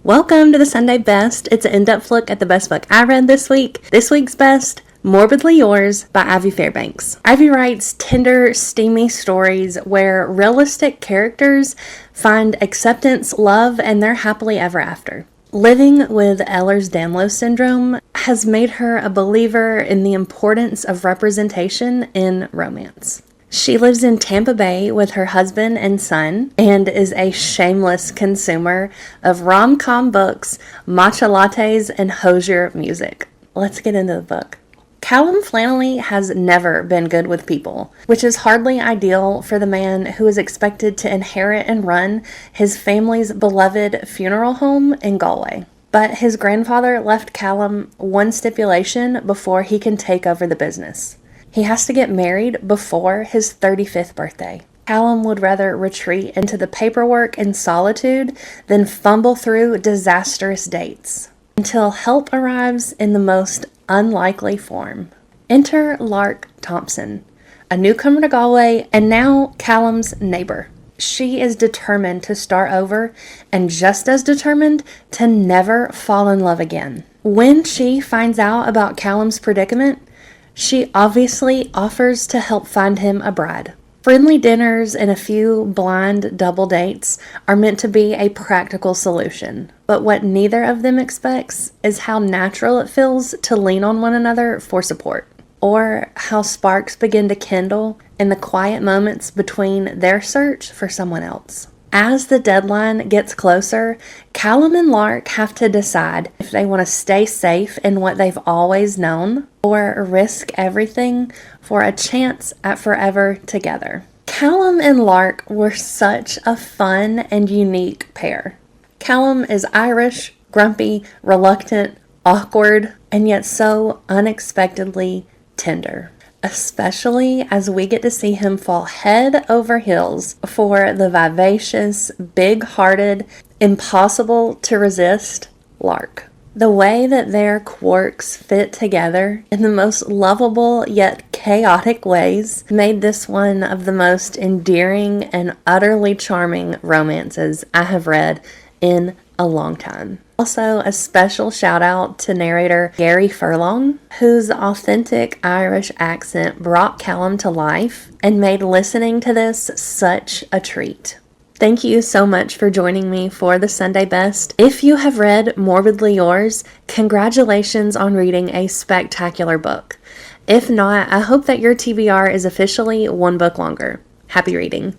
Welcome to the Sunday Best. It's an in-depth look at the best book I read this week. This week's best, Morbidly Yours by Ivy Fairbanks. Ivy writes tender, steamy stories where realistic characters find acceptance, love, and they're happily ever after. Living with Ehlers-Danlos syndrome has made her a believer in the importance of representation in romance. She lives in Tampa Bay with her husband and son and is a shameless consumer of rom-com books, matcha lattes, and Hozier music. Let's get into the book. Callum Flannelly has never been good with people, which is hardly ideal for the man who is expected to inherit and run his family's beloved funeral home in Galway. But his grandfather left Callum one stipulation before he can take over the business. He has to get married before his 35th birthday. Callum would rather retreat into the paperwork and solitude than fumble through disastrous dates until help arrives in the most unlikely form. Enter Lark Thompson, a newcomer to Galway and now Callum's neighbor. She is determined to start over and just as determined to never fall in love again. When she finds out about Callum's predicament, she obviously offers to help find him a bride. Friendly dinners and a few blind double dates are meant to be a practical solution, but what neither of them expects is how natural it feels to lean on one another for support, or how sparks begin to kindle in the quiet moments between their search for someone else. As the deadline gets closer, Callum and Lark have to decide if they want to stay safe in what they've always known or risk everything for a chance at forever together. Callum and Lark were such a fun and unique pair. Callum is Irish, grumpy, reluctant, awkward, and yet so unexpectedly tender. Especially as we get to see him fall head over heels for the vivacious, big-hearted, impossible to resist Lark. The way that their quirks fit together in the most lovable yet chaotic ways made this one of the most endearing and utterly charming romances I have read in a long time. Also, a special shout out to narrator Gary Furlong, whose authentic Irish accent brought Callum to life and made listening to this such a treat. Thank you so much for joining me for the Sunday Best. If you have read Morbidly Yours, congratulations on reading a spectacular book. If not, I hope that your TBR is officially one book longer. Happy reading.